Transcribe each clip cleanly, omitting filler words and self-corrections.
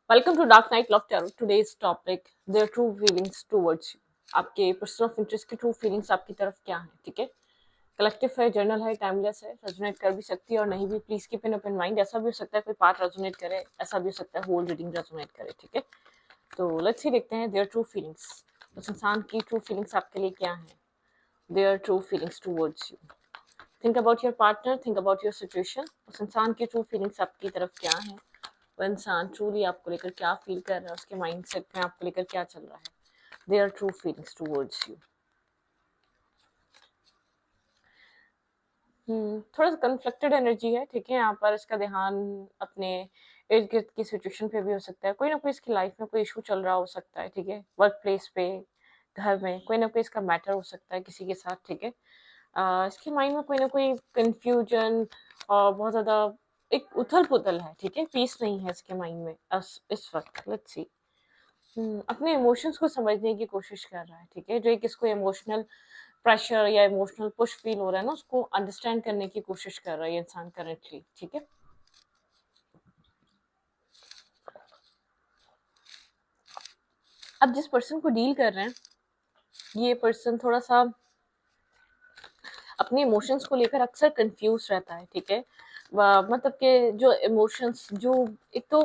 Welcome to dark night love tarot. Today's topic their true feelings towards you. आपके person of interest की true feelings आपकी तरफ क्या है? ठीक है, कलेक्टिव है, जर्नल है, टाइमलेस है, रेजोनेट कर भी सकती है और नहीं भी। Please keep in open mind. ऐसा भी हो सकता है कोई पार्ट रेजोनेट करे, ऐसा भी हो सकता है होल रीडिंग रेजोनेट करे। ठीक है, तो लेट्स ही देखते हैं देयर ट्रू फीलिंग्स। उस इंसान की ट्रू फीलिंग्स आपके लिए क्या है? Their true feelings towards you. Think about your partner, think about your situation. उस इंसान की ट्रू फीलिंग्स आपकी तरफ क्या है? वो इंसान ट्रूली आपको लेकर क्या फील कर रहा है, उसके माइंडसेट में आपको लेकर क्या चल रहा है? Their true feelings towards you. थोड़ा सा कन्फ्लिक्टेड एनर्जी है। ठीक है, यहाँ पर इसका ध्यान अपने इर्द गिर्द की सिचुएशन पे भी हो सकता है। कोई ना कोई इसकी लाइफ में कोई इशू चल रहा हो सकता है। ठीक है, वर्क प्लेस पे, घर में कोई ना कोई इसका मैटर हो सकता है किसी के साथ। ठीक है, इसके माइंड में कोई ना कोई कंफ्यूजन और बहुत ज़्यादा एक उथल पुथल है। ठीक है, पीस नहीं है इसके माइंड में इस वक्त। Let's see. अपने इमोशंस को समझने की कोशिश कर रहा है। ठीक है, जो एक इसको इमोशनल प्रेशर या इमोशनल पुश फील हो रहा है ना, उसको अंडरस्टैंड करने की कोशिश कर रहा है ये इंसान करेंटली। ठीक है, अब जिस पर्सन को डील कर रहे हैं ये पर्सन थोड़ा सा अपने इमोशंस को लेकर अक्सर कंफ्यूज रहता है। ठीक है, मतलब कि जो इमोशंस जो एक तो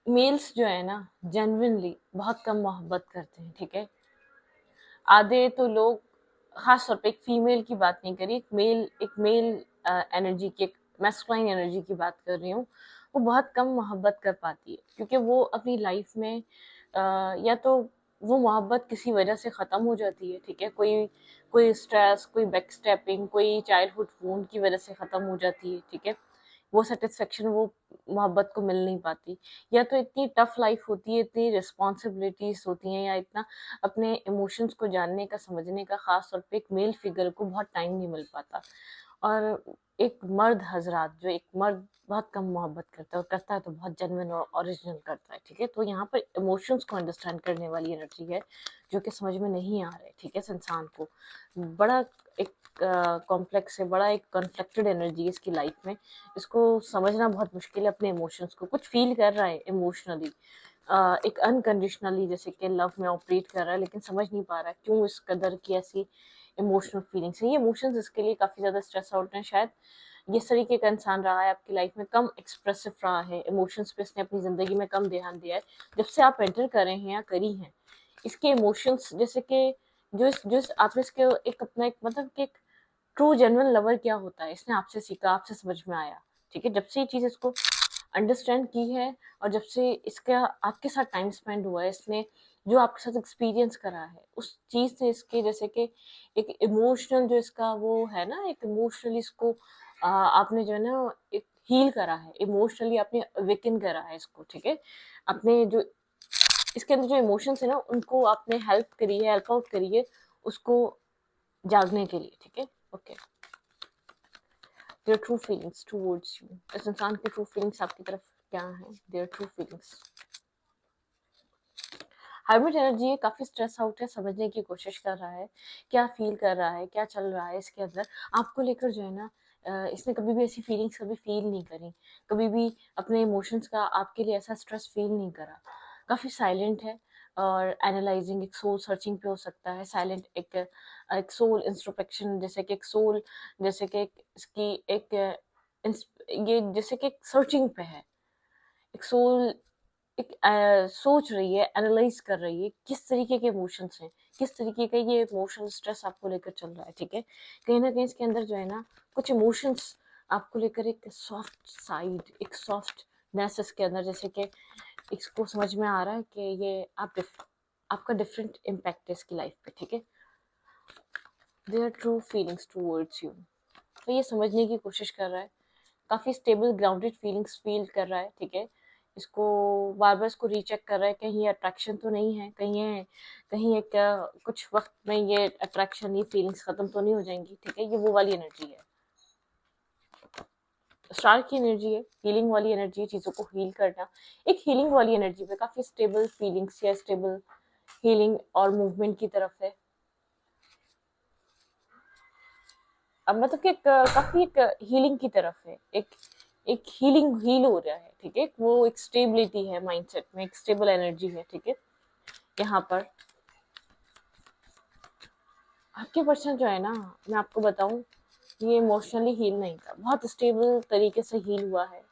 मेल्स जो है ना जेन्युइनली बहुत कम मोहब्बत करते हैं। ठीक है, आधे तो लोग, खास तौर पे एक फीमेल की बात नहीं करी, एक मेल एनर्जी की, एक मैस्कुलाइन एनर्जी की बात कर रही हूँ। वो बहुत कम मोहब्बत कर पाती है क्योंकि वो अपनी लाइफ में या तो वो मोहब्बत किसी वजह से ख़त्म हो जाती है। ठीक है, कोई कोई स्ट्रेस, कोई बैक स्टेपिंग, कोई चाइल्डहुड वूंड की वजह से ख़त्म हो जाती है। ठीक है, वो सेटिस्फेक्शन वो मोहब्बत को मिल नहीं पाती, या तो इतनी टफ लाइफ होती है, इतनी रिस्पॉन्सिबिलिटीज होती हैं, या इतना अपने इमोशंस को जानने का, समझने का, खास तौर पे एक मेल फिगर को बहुत टाइम नहीं मिल पाता। और एक मर्द हजरात, जो एक मर्द बहुत कम मोहब्बत करता है और करता है तो बहुत जेन्युइन और ओरिजिनल करता है। ठीक है, तो यहाँ पर इमोशंस को अंडरस्टैंड करने वाली एनर्जी है जो कि समझ में नहीं आ रहा है। ठीक है, इस इंसान को बड़ा एक कॉम्प्लेक्स है, बड़ा एक कॉन्फ्लिक्टेड एनर्जी है इसकी लाइफ में। इसको समझना बहुत मुश्किल है। अपने इमोशंस को कुछ फील कर रहा है इमोशनली, एक अनकंडीशनली, जैसे कि लव में ऑपरेट कर रहा है, लेकिन समझ नहीं पा रहा है क्यों इस कदर की ऐसी इमोशनल फीलिंग्स है। ये इमोशंस इसके लिए काफ़ी ज़्यादा स्ट्रेस आउट हैं शायद। ये इस तरीके का इंसान रहा है आपकी लाइफ में, कम एक्सप्रेसिव रहा है, इमोशंस पे इसने अपनी ज़िंदगी में कम ध्यान दिया है। जब से आप एंटर करे हैं या करी हैं, इसके इमोशंस, जैसे कि जो आपने इसके एक अपना एक मतलब कि एक ट्रू जेन्युइन लवर क्या होता है, इसने आपसे सीखा, आपसे समझ में आया। ठीक है, जब से ये चीज़ इसको अंडरस्टैंड की है और जब से इसका आपके साथ टाइम स्पेंड हुआ है, इसने जो आपके साथ एक्सपीरियंस करा है, उस चीज़ से इसके जैसे कि एक इमोशनल जो इसका वो है ना, एक इमोशनली इसको आपने जो है ना एक हील करा है, इमोशनली आपने अवेकन करा है इसको। ठीक है, अपने जो इसके अंदर जो इमोशंस है ना, उनको आपने हेल्प करी है, हेल्प आउट करी है उसको जागने के लिए। ठीक है, okay. Their true feelings towards you. इस इंसान की ट्रू फीलिंग्स आपकी तरफ क्या है? Their true feelings. Hermit energy है, काफी स्ट्रेस आउट है, समझने की कोशिश कर रहा है क्या फील कर रहा है, क्या चल रहा है इसके अंदर आपको लेकर जो है ना। इसने कभी भी ऐसी फीलिंग्स कभी फील नहीं करी, कभी भी अपने इमोशंस का आपके लिए ऐसा स्ट्रेस फील नहीं करा। काफी साइलेंट है और एनालाइजिंग, एक सोल सर्चिंग पे हो सकता है। साइलेंट एक सोल इंट्रोस्पेक्शन, जैसे कि एक सोल, जैसे कि इसकी एक ये जैसे कि एक सर्चिंग पे है। एक सोल एक सोच रही है, एनालाइज कर रही है किस तरीके के इमोशंस हैं, किस तरीके का ये इमोशनल स्ट्रेस आपको लेकर चल रहा है। ठीक है, कहीं ना कहीं इसके अंदर जो है ना कुछ इमोशंस आपको लेकर एक सॉफ्ट साइड, एक सॉफ्टनेस इसके अंदर, जैसे कि इसको समझ में आ रहा है कि ये आपका डिफरेंट इम्पैक्ट है इसकी लाइफ पे। ठीक है, their true feelings towards you. तो ये समझने की कोशिश कर रहा है, काफ़ी स्टेबल ग्राउंडेड फीलिंग्स फील कर रहा है। ठीक है, इसको बार बार इसको रीचेक कर रहा है कहीं ये अट्रैक्शन तो नहीं है, कहीं एक कुछ वक्त में ये अट्रैक्शन, ये फीलिंग्स ख़त्म तो नहीं हो जाएंगी। ठीक है, ये वो वाली एनर्जी है, स्टार की एनर्जी है, हीलिंग वाली एनर्जी है, चीज़ों को हील करना। एक हीलिंग वाली एनर्जी पे काफ़ी स्टेबल फीलिंग्स या स्टेबल हीलिंग और मूवमेंट की तरफ है। अब मतलब कि काफ़ी एक हीलिंग की तरफ है, एक एक हील हो रहा है, ठीक है, वो एक स्टेबिलिटी है माइंडसेट में, एक स्टेबल एनर्जी है, ठीक है। यहाँ पर आपके पर्सन जो है ना, मैं आपको बताऊं, ये इमोशनली हील नहीं था, बहुत स्टेबल तरीके से हील हुआ है,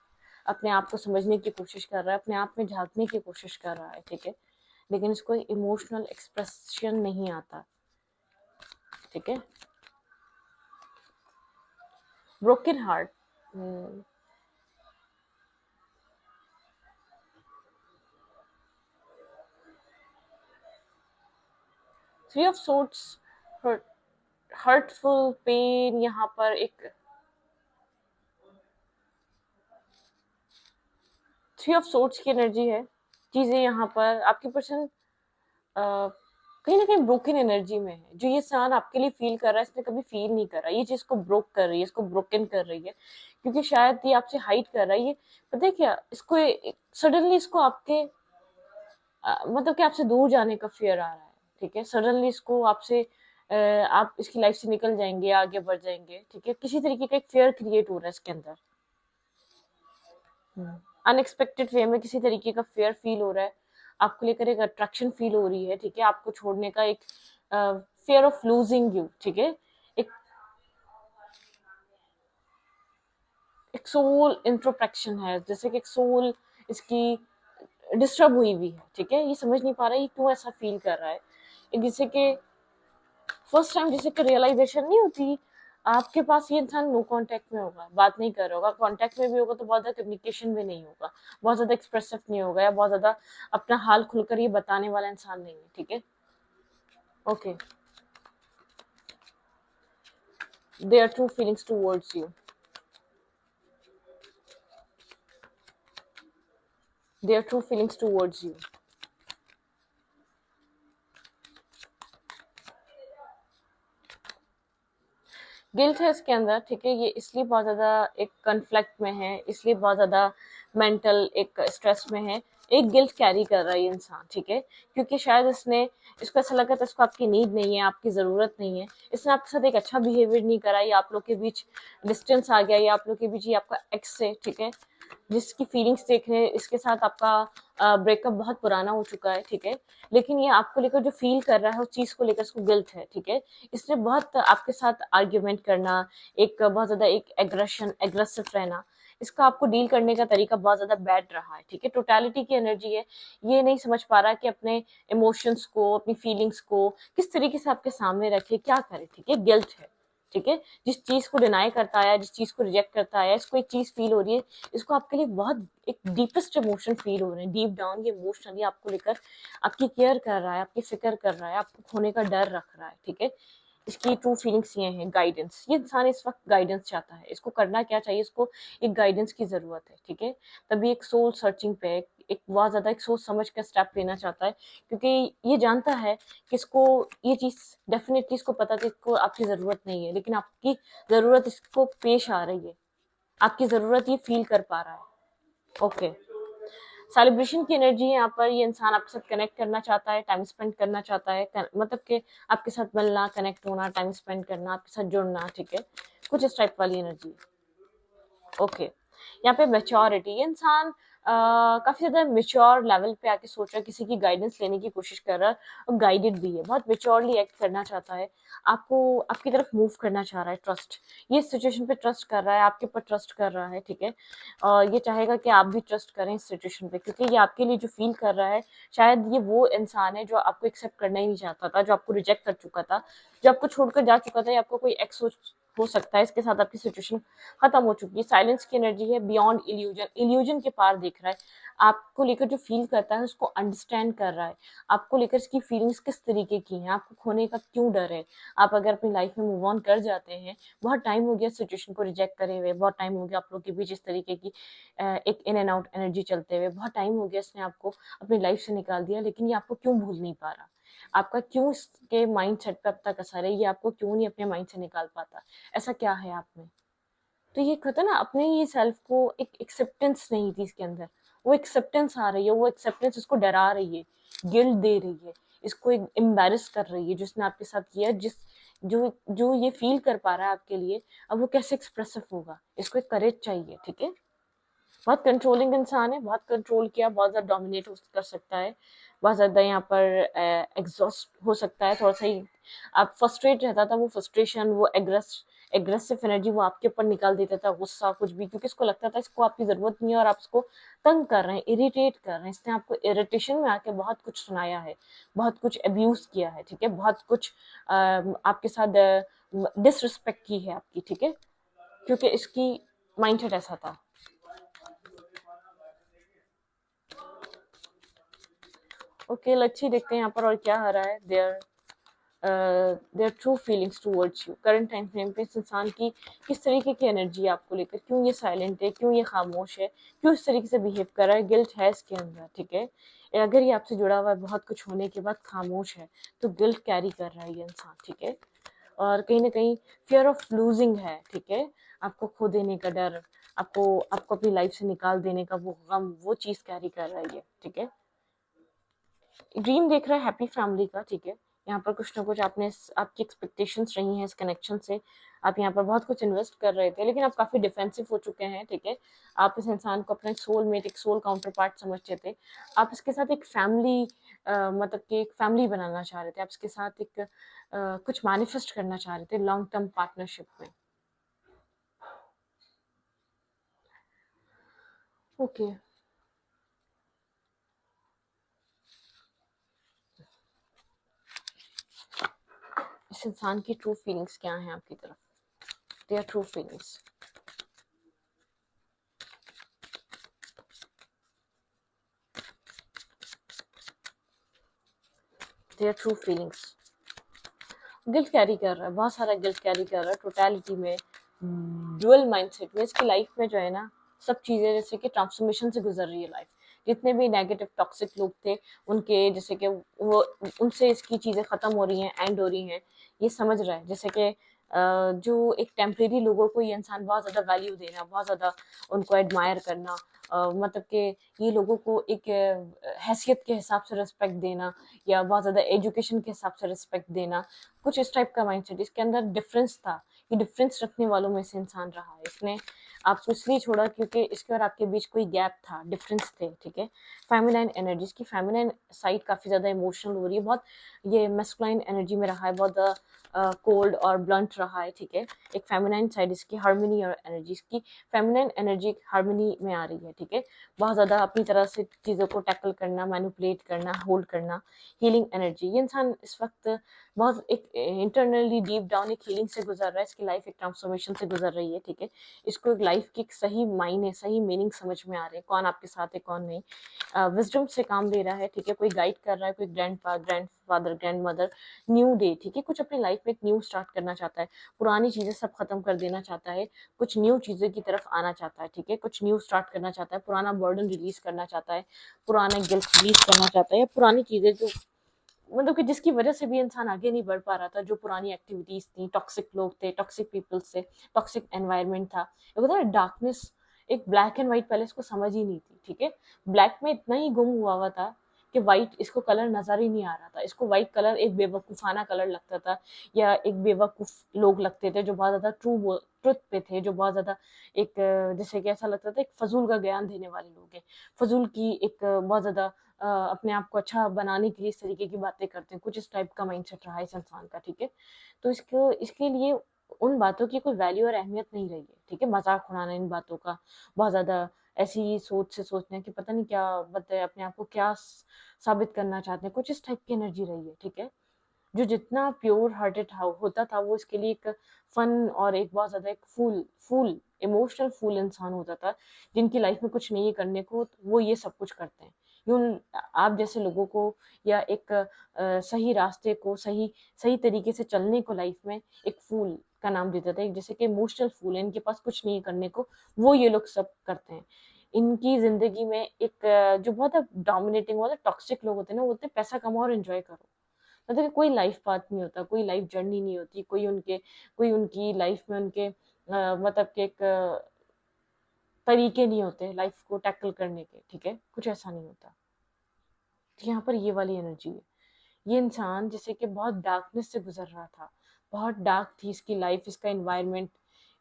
अपने आप को समझने की कोशिश कर रहा है, अपने आप में झांकने की कोशिश कर रहा है, ठीक है, लेकिन इसको इमोशनल एक्सप्रेशन नहीं आता, ठीक है। Broken heart, 3 of sorts, hurtful pain, यहाँ पर एक 3 ऑफ सोर्ट्स की एनर्जी है। चीजें यहाँ पर आपके पर्सन कहीं ना कहीं ब्रोकन एनर्जी में है, जो ये इंसान आपके लिए फील कर रहा है, इसने कभी फील नहीं कर रहा, ये चीज को ब्रोक कर रही है, इसको ब्रोकन कर रही है, क्योंकि शायद ये आपसे हाइड कर रहा है, ये पता है क्या, इसको सडनली इसको आपके मतलब कि आपसे दूर जाने का फियर आ रहा है, ठीक है, सडनली इसको आपसे आप इसकी लाइफ से निकल जाएंगे, आगे बढ़ जाएंगे, ठीक है, किसी तरीके का एक फियर क्रिएट हो रहा है इसके अंदर, अनएक्सपेक्टेड वे में किसी तरीके का फेयर फील हो रहा है, आपको लेकर एक अट्रैक्शन फील हो रही है, ठीक है, आपको छोड़ने का एक फेयर ऑफ लूजिंग यू, ठीक है, एक एक सोल इंट्रोस्पेक्शन है, जैसे कि एक सोल इसकी डिस्टर्ब हुई हुई है, ठीक है, ये समझ नहीं पा रहा है ये क्यों ऐसा फील कर रहा है, एक जैसे कि फर्स्ट टाइम जैसे कि रियलाइजेशन नहीं होती, आपके पास ये इंसान नो कांटेक्ट में होगा, बात नहीं कर रहा होगा, कांटेक्ट में भी होगा तो बहुत ज्यादा कम्युनिकेशन भी नहीं होगा, बहुत ज्यादा एक्सप्रेसिव नहीं होगा, या बहुत ज्यादा अपना हाल खुलकर ये बताने वाला इंसान नहीं है, ठीक है। Okay, there are true feelings towards you, there are true feelings towards you. Guilt है इसके अंदर, ठीक है, ये इसलिए बहुत ज्यादा एक कन्फ्लिक्ट में है, इसलिए बहुत ज्यादा मेंटल एक स्ट्रेस में है, एक गिल्ट कैरी कर रहा है ये इंसान, ठीक है, क्योंकि शायद इसने, इसको ऐसा लगा था इसको आपकी नीड नहीं है, आपकी जरूरत नहीं है, इसने आपके साथ एक अच्छा बिहेवियर नहीं करा, या आप लोग के बीच डिस्टेंस आ गया, या आप लोग के बीच ये आपका एक्स है, ठीक है, जिसकी फीलिंग्स देख रहे हैं, इसके साथ आपका ब्रेकअप बहुत पुराना हो चुका है, ठीक है, लेकिन ये आपको लेकर जो फील कर रहा है उस चीज को लेकर इसको गिल्ट है, ठीक है, इसने बहुत आपके साथ आर्ग्यूमेंट करना, एक बहुत ज्यादा एक एग्रेशन एग्रेसिव रहना, इसका आपको डील करने का तरीका बहुत ज्यादा बैड रहा है, ठीक है, टोटलिटी की एनर्जी है, ये नहीं समझ पा रहा कि अपने इमोशंस को, अपनी फीलिंग्स को किस तरीके से आपके सामने रखे, क्या करे, ठीक है, गिल्ट है, ठीक है, जिस चीज को डिनाई करता है, जिस चीज को रिजेक्ट करता है, इसको एक चीज फील हो रही है, इसको आपके लिए बहुत एक डीपेस्ट इमोशन फील हो रहे हैं, डीप डाउन ये इमोशनली आपको लेकर आपकी केयर कर रहा है, आपकी फिक्र कर रहा है, आपको खोने का डर रख रहा है, ठीक है, इसकी ट्रू फीलिंग्स ये हैं, गाइडेंस, ये इंसान इस वक्त गाइडेंस चाहता है, इसको करना क्या चाहिए, इसको एक गाइडेंस की जरूरत है, ठीक है, तभी एक सोल सर्चिंग पे एक बहुत ज्यादा एक सोच समझ कर स्टेप लेना चाहता है, क्योंकि ये जानता है कि इसको ये चीज डेफिनेटली इसको पता है कि इसको आपकी जरूरत नहीं है, लेकिन आपकी जरूरत इसको पेश आ रही है, आपकी जरूरत ये फील कर पा रहा है। ओके, सेलिब्रेशन की एनर्जी है यहाँ पर, ये इंसान आपके साथ कनेक्ट करना चाहता है, टाइम स्पेंड करना चाहता है, मतलब कि आपके साथ मिलना, कनेक्ट होना, टाइम स्पेंड करना, आपके साथ जुड़ना, ठीक है, कुछ इस टाइप वाली एनर्जी। ओके, यहाँ पे मेच्योरिटी, ये इंसान काफी ज्यादा मेच्योर लेवल पे आके सोच रहा है, किसी की गाइडेंस लेने की कोशिश कर रहा है, और गाइडेड भी है, बहुत मेच्योरली एक्ट करना चाहता है, आपको आपकी तरफ मूव करना चाह रहा है, ट्रस्ट, ये सिचुएशन पे ट्रस्ट कर रहा है, आपके ऊपर ट्रस्ट कर रहा है, ठीक है, और ये चाहेगा कि आप भी ट्रस्ट करें इस सिचुएशन पे, क्योंकि ये आपके लिए जो फील कर रहा है, शायद ये वो इंसान है जो आपको एक्सेप्ट करना ही नहीं चाहता था, जो आपको रिजेक्ट कर चुका था, जो आपको छोड़कर जा चुका था, या आपको कोई एक्स हो सकता है, इसके साथ आपकी सिचुएशन खत्म हो चुकी है, साइलेंस की एनर्जी है, बियॉन्ड इल्यूजन, इल्यूजन के पार देख रहा है, आपको लेकर जो फील करता है उसको अंडरस्टैंड कर रहा है, आपको लेकर इसकी फीलिंग्स किस तरीके की हैं, आपको खोने का क्यों डर है, आप अगर अपनी लाइफ में मूव ऑन कर जाते हैं, बहुत टाइम हो गया सिचुएशन को रिजेक्ट करे हुए, बहुत टाइम हो गया आप लोग के बीच इस तरीके की एक इन एंड आउट एनर्जी चलते हुए, बहुत टाइम हो गया इसने आपको अपनी लाइफ से निकाल दिया, लेकिन ये आपको क्यों भूल नहीं पा रहा, आपका क्यों इसके माइंड सेट पे अब तक असर है, ये आपको क्यों नहीं अपने माइंड से निकाल पाता, ऐसा क्या है आप में। तो ये कहता है ना, अपने ये सेल्फ को एक एक्सेप्टेंस नहीं थी इसके अंदर, वो एक्सेप्टेंस आ रही है, वो एक्सेप्टेंस इसको डरा रही है, गिल्ट दे रही है, इसको एक एम्बेरस कर रही है, जिसने आपके साथ किया, जिस जो जो ये फील कर पा रहा है आपके लिए, अब वो कैसे एक्सप्रेसिव होगा, इसको एक करेज चाहिए, ठीक है। बहुत कंट्रोलिंग इंसान है, बहुत कंट्रोल किया, बहुत ज़्यादा डोमिनेट कर सकता है, बहुत ज़्यादा यहाँ पर एग्जॉस्ट हो सकता है, थोड़ा सा ही आप फ्रस्ट्रेट रहता था, वो फ्रस्ट्रेशन, वो एग्रेसिव एनर्जी वो आपके ऊपर निकाल देता था, गुस्सा कुछ भी, क्योंकि इसको लगता था इसको आपकी ज़रूरत नहीं है और आप इसको तंग कर रहे हैं, इरिटेट कर रहे हैं। इसने आपको इरिटेशन में आके बहुत कुछ सुनाया है, बहुत कुछ अब्यूज़ किया है, ठीक है, बहुत कुछ आपके साथ डिसरिस्पेक्ट की है आपकी, ठीक है, क्योंकि इसकी माइंडसेट ऐसा था। ओके, लच्छी देखते हैं यहाँ पर और क्या आ रहा है। Their true feelings towards you, current time frame पे इस इंसान की किस तरीके की एनर्जी है आपको लेकर, क्यों ये साइलेंट है, क्यों ये खामोश है, क्यों इस तरीके से बिहेव कर रहा है, गिल्ट है इसके अंदर, ठीक है। अगर ये आपसे जुड़ा हुआ है, बहुत कुछ होने के बाद खामोश है, तो गिल्ट कैरी कर रहा है ये इंसान, ठीक है। और कहीं ना कहीं फियर ऑफ लूजिंग है, ठीक है, आपको खो देने का डर, आपको आपको अपनी लाइफ से निकाल देने का वो गम, वो चीज़ कैरी कर रहा है ये, ठीक है। ड्रीम देख रहा है हैप्पी फैमिली का, ठीक है। यहाँ पर कुछ ना कुछ आपकी एक्सपेक्टेशंस रही हैं इस कनेक्शन से, आप यहाँ पर बहुत कुछ इन्वेस्ट कर रहे थे, लेकिन आप काफ़ी डिफेंसिव हो चुके हैं, ठीक है। आप इस इंसान को अपना एक सोलमेट, एक सोल काउंटर पार्ट समझते थे। आप इसके साथ एक फैमिली, मतलब कि एक फैमिली बनाना चाह रहे थे, आप इसके साथ एक कुछ मैनिफेस्ट करना चाह रहे थे लॉन्ग टर्म पार्टनरशिप में। ओके, इस इंसान की ट्रू फीलिंग्स क्या हैं आपकी तरफ, their true feelings, their true feelings. Guilt carry कर रहा है, बहुत सारा गिल्ट कैरी कर रहा है, टोटलिटी में, डुअल माइंडसेट में। इसकी लाइफ में जो है ना, सब चीज़ें जैसे कि ट्रांसफॉर्मेशन से गुजर रही है लाइफ। जितने भी नेगेटिव टॉक्सिक लोग थे, उनके जैसे कि वो, उनसे इसकी चीज़ें ख़त्म हो रही हैं, एंड हो रही हैं, ये समझ रहा है। जैसे कि जो एक टेम्परेरी लोगों को ये इंसान बहुत ज़्यादा वैल्यू देना, बहुत ज़्यादा उनको एडमायर करना, मतलब कि ये लोगों को एक हैसियत के हिसाब से रिस्पेक्ट देना, या बहुत ज़्यादा एजुकेशन के हिसाब से रिस्पेक्ट देना, कुछ इस टाइप का माइंडसेट इसके अंदर डिफरेंस था। ये डिफरेंस रखने वालों में से इंसान रहा है। इसने आपको इसलिए छोड़ा क्योंकि इसके और आपके बीच कोई गैप था, डिफरेंस थे, ठीक है। फेमिनाइन एनर्जीज की फेमिनाइन साइड काफ़ी ज़्यादा इमोशनल हो रही है, बहुत ये मैस्कुलाइन एनर्जी में रहा है, बहुत कोल्ड और ब्लंट रहा है, ठीक है। एक फेमिनाइन साइड इसकी हार्मनी और एनर्जीज की, फेमिनाइन एनर्जी हार्मनी में आ रही है, ठीक है। बहुत ज़्यादा अपनी तरह से चीज़ों को टैकल करना, मैनिपुलेट करना, होल्ड करना, हीलिंग एनर्जी। ये इंसान इस वक्त बहुत एक इंटरनली डीप डाउन एक हीलिंग से गुजर रहा है, इसकी लाइफ एक ट्रांसफॉर्मेशन से गुजर रही है, ठीक है। इसको एक लाइफ की एक सही मायने, सही मीनिंग समझ में आ रहे हैं, कौन आपके साथ है कौन नहीं। विजडम से काम ले रहा है, ठीक है, कोई गाइड कर रहा है, कोई grand father grand mother. New day, ठीक है, कुछ अपनी लाइफ में एक न्यू स्टार्ट करना चाहता है, पुरानी चीज़ें सब खत्म कर देना चाहता है, कुछ न्यू चीज़ों की तरफ आना चाहता है, ठीक है, कुछ न्यू स्टार्ट करना चाहता है, पुराना बर्डन रिलीज करना चाहता है, पुराना गिल्ट रिलीज करना चाहता है, या पुरानी चीज़ें जो मतलब कि जिसकी वजह से भी इंसान आगे नहीं बढ़ पा रहा था, जो पुरानी एक्टिविटीज थी, टॉक्सिक लोग थे, टॉक्सिक पीपल्स थे, टॉक्सिक एनवायरनमेंट था, ये होता है डार्कनेस। एक ब्लैक एंड व्हाइट पहले इसको समझ ही नहीं थी, ठीक है। ब्लैक में इतना ही गुम हुआ था कि व्हाइट इसको कलर नजर ही नहीं आ रहा था, इसको व्हाइट कलर एक बेवकूफाना कलर लगता था, या एक बेवकूफ लोग लगते थे जो बहुत ज्यादा ट्रुथ पे थे, जो बहुत ज्यादा एक जैसे कि ऐसा लगता था एक फजूल का ज्ञान देने वाले लोग हैं, फजूल की एक बहुत ज्यादा अपने आप को अच्छा बनाने के लिए इस तरीके की बातें करते हैं, कुछ इस टाइप का माइंडसेट रहा है इस इंसान का, ठीक है। तो इसको इसके लिए उन बातों की कोई वैल्यू और अहमियत नहीं रही है, ठीक है। मजाक उड़ाना इन बातों का, बहुत ज्यादा ऐसी सोच से सोचते हैं कि पता नहीं क्या बताए, अपने आप को क्या साबित करना चाहते हैं, कुछ इस टाइप की एनर्जी रही है, ठीक है। जो जितना प्योर हार्टेड होता था, वो इसके लिए एक फन और एक बहुत ज्यादा एक फूल फूल इमोशनल फूल इंसान होता था, जिनकी लाइफ में कुछ नहीं है करने को, तो वो ये सब कुछ करते हैं। यूं आप जैसे लोगों को, या एक सही रास्ते को, सही सही तरीके से चलने को लाइफ में एक फूल का नाम देता था, एक जैसे कि इमोशनल फूल है, इनके पास कुछ नहीं है करने को, वो ये लोग सब करते हैं। इनकी जिंदगी में एक जो बहुत डोमिनेटिंग, बहुत टॉक्सिक लोग होते हैं ना, वो बोलते हैं पैसा कमाओ और एंजॉय करो। मतलब कि कोई लाइफ पाथ नहीं होता, कोई लाइफ जर्नी नहीं होती, कोई उनकी लाइफ में उनके मतलब कि एक तरीके नहीं होते लाइफ को टैकल करने के, ठीक है, कुछ ऐसा नहीं होता। तो यहाँ पर ये वाली एनर्जी है। ये इंसान जैसे कि बहुत डार्कनेस से गुजर रहा था, बहुत डार्क थी इसकी लाइफ, इसका इन्वायरमेंट,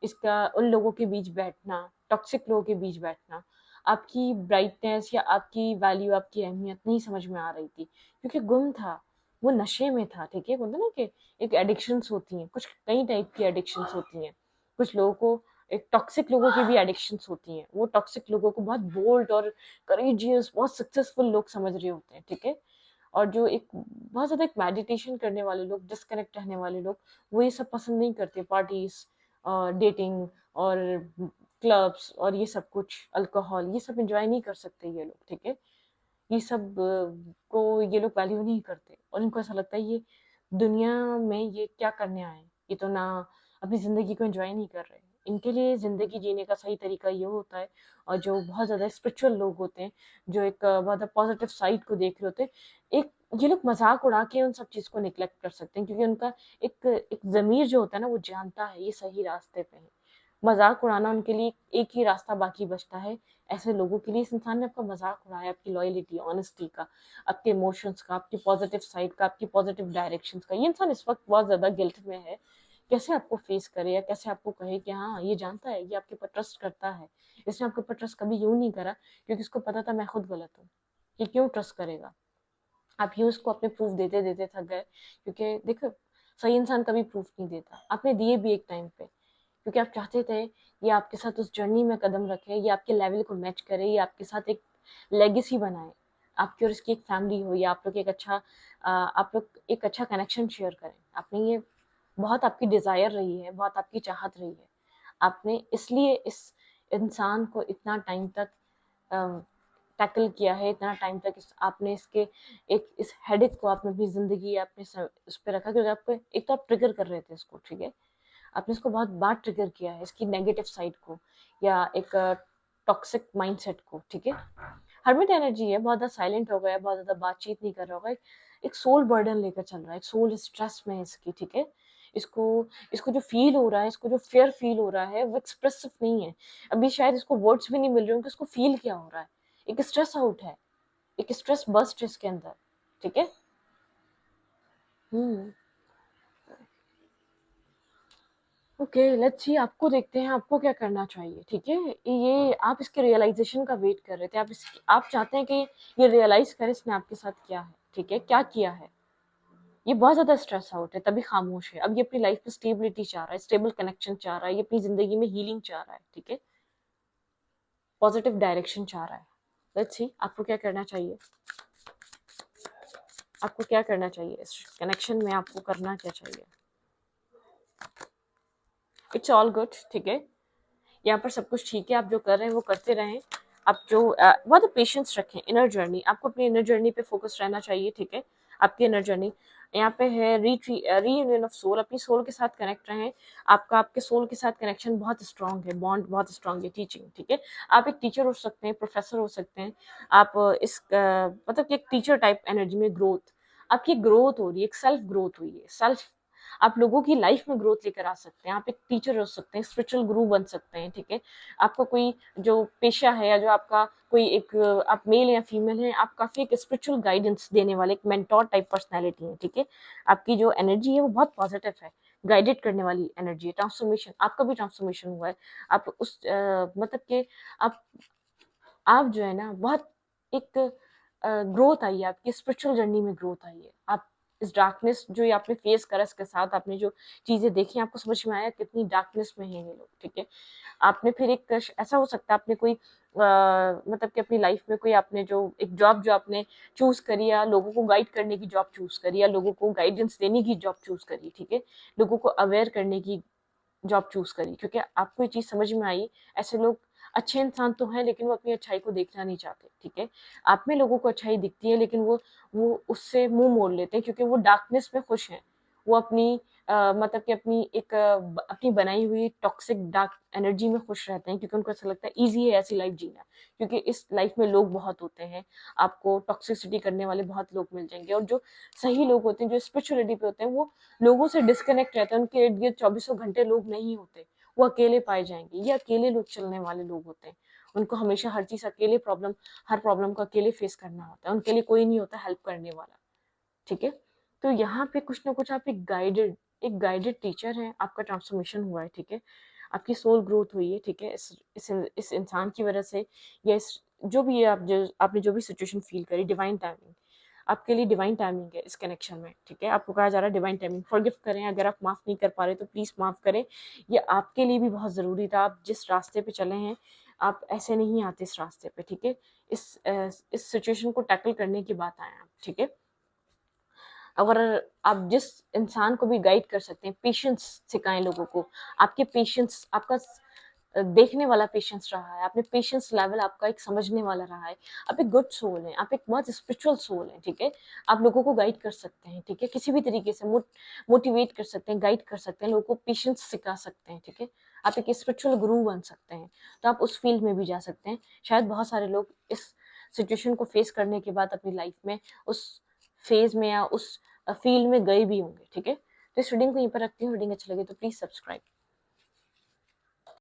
इसका उन लोगों के बीच बैठना, टॉक्सिक लोगों के बीच बैठना। आपकी ब्राइटनेस या आपकी वैल्यू, आपकी अहमियत नहीं समझ में आ रही थी, क्योंकि गुम था, वो नशे में था, ठीक है। बोलते ना कि एक एडिक्शंस होती हैं, कुछ कई टाइप की एडिक्शंस होती हैं। कुछ लोगों को, एक टॉक्सिक लोगों की भी एडिक्शंस होती हैं, वो टॉक्सिक लोगों को बहुत बोल्ड और करेजियस, बहुत सक्सेसफुल लोग समझ रहे होते हैं, ठीक है। और जो एक बहुत ज़्यादा एक मेडिटेशन करने वाले लोग, डिस्कनेक्ट रहने वाले लोग, वो ये सब पसंद नहीं करते, पार्टीज और डेटिंग और क्लब्स और ये सब कुछ, अल्कोहल, ये सब एंजॉय नहीं कर सकते ये लोग, ठीक है। ये सब को ये लोग वैल्यू नहीं करते, और इनको ऐसा लगता है ये दुनिया में ये क्या करने आए हैं? ये तो ना अपनी ज़िंदगी को एंजॉय नहीं कर रहे। इनके लिए ज़िंदगी जीने का सही तरीका ये होता है, और जो बहुत ज़्यादा स्पिरिचुअल लोग होते हैं, जो एक बहुत पॉजिटिव साइड को देख रहे होते हैं, एक ये लोग मजाक उड़ा के उन सब चीज़ को निगलेक्ट कर सकते हैं, क्योंकि उनका एक ज़मीर जो होता है ना, वो जानता है ये सही रास्ते पे है। मजाक उड़ाना उनके लिए एक ही रास्ता बाकी बचता है। ऐसे लोगों के लिए इस इंसान ने आपका मजाक उड़ाया, आपकी लॉयलिटी, ऑनेस्टी का, आपके इमोशंस का, आपकी पॉजिटिव साइड का, आपकी पॉजिटिव डायरेक्शंस का। ये इंसान इस वक्त बहुत ज्यादा गिल्ट में है, कैसे आपको फेस करे या कैसे आपको कहे कि हाँ ये जानता है, ये आपके ऊपर ट्रस्ट करता है। इसने आपके ऊपर ट्रस्ट कभी यूं नहीं करा, क्योंकि इसको पता था मैं खुद गलत हूँ, ये क्यों ट्रस्ट करेगा। आप यूं उसको अपने प्रूफ देते देते थक गए, क्योंकि देखो सही इंसान कभी प्रूफ नहीं देता। आपने दिए भी एक टाइम पे, क्योंकि आप चाहते थे ये आपके साथ उस जर्नी में कदम रखे, ये आपके लेवल को मैच करे, ये आपके साथ एक लेगेसी बनाए, आपकी और इसकी एक फैमिली हो, या आप लोग एक अच्छा कनेक्शन शेयर करें। आपने ये बहुत आपकी डिजायर रही है, बहुत आपकी चाहत रही है। आपने इसलिए इस इंसान को इतना टाइम तक टैकल किया है, इतना टाइम तक आपने इसके एक इस हेडेक को आपने अपनी जिंदगी आपने उस पर रखा, क्योंकि आपको एक तो आप ट्रिगर कर रहे थे इसको, ठीक है। आपने इसको बहुत बार ट्रिगर किया है, इसकी नेगेटिव साइड को, या एक टॉक्सिक माइंडसेट को, ठीक है। हर्मिट एनर्जी है, बहुत ज़्यादा साइलेंट हो गया है, बहुत ज़्यादा बातचीत नहीं कर रहा होगा, एक सोल बर्डन लेकर चल रहा है, एक सोल स्ट्रेस में है इसकी, ठीक है। इसको इसको जो फील हो रहा है, इसको जो फेयर फील हो रहा है, वो एक्सप्रेसिव नहीं है। अभी शायद इसको वर्ड्स भी नहीं मिल रहे होंगे इसको फील क्या हो रहा है। एक स्ट्रेस आउट है, एक स्ट्रेस बस्ट है इसके अंदर, ठीक है। हम्म। ओके, लेट्स सी, आपको देखते हैं आपको क्या करना चाहिए, ठीक है। ये आप इसके रियलाइजेशन का वेट कर रहे थे, आप चाहते हैं कि ये रियलाइज करे इसने आपके साथ क्या है, ठीक है, क्या किया है। ये बहुत ज्यादा स्ट्रेस आउट है, तभी खामोश है। अब ये अपनी लाइफ में स्टेबिलिटी चाह रहा है, स्टेबल कनेक्शन चाह रहा है, ये अपनी जिंदगी में हीलिंग चाह रहा है, ठीक है, पॉजिटिव डायरेक्शन चाह रहा है। लेट्स सी आपको क्या करना चाहिए, आपको क्या करना चाहिए इस कनेक्शन में, आपको करना क्या चाहिए। इट्स ऑल गुड, ठीक है। यहाँ पर सब कुछ ठीक है, आप जो कर रहे हैं वो करते रहें। आप जो बहुत पेशेंस रखें, इनर जर्नी, आपको अपनी इनर जर्नी पे फोकस रहना चाहिए, ठीक है। आपकी इनर जर्नी यहाँ पे है रीयूनियन ऑफ सोल, अपनी सोल के साथ कनेक्ट रहें। आपका आपके सोल के साथ कनेक्शन बहुत स्ट्रांग है, बॉन्ड बहुत स्ट्रांग है, टीचिंग, ठीक है। आप एक टीचर हो सकते हैं, प्रोफेसर हो सकते हैं। आप मतलब कि एक टीचर टाइप एनर्जी में ग्रोथ, आपकी ग्रोथ हो रही है, एक सेल्फ ग्रोथ हुई है, सेल्फ आप लोगों की लाइफ में ग्रोथ लेकर आ सकते हैं। आप एक टीचर हो सकते हैं, स्पिरिचुअल गुरु बन सकते हैं, ठीक है। आपका कोई जो पेशा है, या जो आपका कोई एक, आप मेल या फीमेल हैं, आप काफी एक स्पिरिचुअल गाइडेंस देने वाले एक मेंटोर टाइप पर्सनैलिटी है, ठीक है। आपकी जो एनर्जी है वो बहुत पॉजिटिव है, गाइडेड करने वाली एनर्जी है। ट्रांसफॉर्मेशन, आपका भी ट्रांसफॉर्मेशन हुआ है। आप उस मतलब कि आप आप जो है ना बहुत एक ग्रोथ आई है, आपकी स्पिरिचुअल जर्नी में ग्रोथ आई है। आप इस डार्कनेस जो ये आपने फेस करा, इसके साथ आपने जो चीजें देखी, आपको समझ में आया कितनी डार्कनेस में है ये लोग, ठीक है। आपने फिर एक ऐसा हो सकता है आपने कोई मतलब कि अपनी लाइफ में कोई आपने जो एक जॉब जो आपने चूज करी, या लोगों को गाइड करने की जॉब चूज करी, या लोगों को गाइडेंस देने की जॉब चूज करी, ठीक है। लोगों को अवेयर करने की जॉब चूज करी, क्योंकि आपको ये चीज समझ में आई, ऐसे लोग अच्छे इंसान तो हैं, लेकिन वो अपनी अच्छाई को देखना नहीं चाहते, ठीक है। आप में लोगों को अच्छाई दिखती है, लेकिन वो उससे मुंह मोड़ लेते हैं, क्योंकि वो डार्कनेस में खुश हैं। वो अपनी मतलब कि अपनी एक अपनी बनाई हुई टॉक्सिक डार्क एनर्जी में खुश रहते हैं, क्योंकि उनको ऐसा लगता है ईजी है ऐसी लाइफ जीना, क्योंकि इस लाइफ में लोग बहुत होते हैं, आपको टॉक्सिसिटी करने वाले बहुत लोग मिल जाएंगे। और जो सही लोग होते हैं, जो स्पिरिचुअलिटी पे होते हैं, वो लोगों से डिस्कनेक्ट रहते हैं, उनके इर्द गिर्द चौबीसों घंटे लोग नहीं होते, वो अकेले पाए जाएंगे। ये अकेले लोग चलने वाले लोग होते हैं, उनको हमेशा हर चीज अकेले हर प्रॉब्लम को अकेले फेस करना होता है, उनके लिए कोई नहीं होता हेल्प करने वाला, ठीक है। तो यहाँ पे कुछ ना कुछ आप एक गाइडेड टीचर है, आपका ट्रांसफॉर्मेशन हुआ है, ठीक है। आपकी सोल ग्रोथ हुई है, ठीक है, इस इंसान की वजह से, या इस जो भी है, आपने जो भी सिचुएशन फील करी, डिवाइन टाइमिंग आपके लिए, डिवाइन टाइमिंग है इस कनेक्शन में, ठीक है। आपको कहा जा रहा है डिवाइन टाइमिंग, फॉरगिव करें, अगर आप माफ़ नहीं कर पा रहे तो प्लीज़ माफ़ करें, ये आपके लिए भी बहुत ज़रूरी था। आप जिस रास्ते पे चले हैं, आप ऐसे नहीं आते इस रास्ते पे, ठीक है। इस सिचुएशन को टैकल करने की बात आए आप, ठीक है। अगर आप जिस इंसान को भी गाइड कर सकते हैं, पेशेंस सिखाएं लोगों को। आपके पेशेंस, आपका देखने वाला पेशेंस रहा है, आपने पेशेंस लेवल आपका एक समझने वाला रहा है, आप एक गुड सोल हैं, आप एक बहुत स्पिरिचुअल सोल हैं, ठीक है। आप लोगों को गाइड कर सकते हैं, ठीक है, किसी भी तरीके से मोटिवेट कर सकते हैं, गाइड कर सकते हैं, लोगों को पेशेंस सिखा सकते हैं, ठीक है। आप एक स्पिरिचुअल गुरु बन सकते हैं, तो आप उस फील्ड में भी जा सकते हैं। शायद बहुत सारे लोग इस सिचुएशन को फेस करने के बाद अपनी लाइफ में उस फेज में या उस फील्ड में गए भी होंगे, ठीक है। तो इस रीडिंग को यहीं पर रखती हूँ। रीडिंग अच्छा लगे तो प्लीज सब्सक्राइब।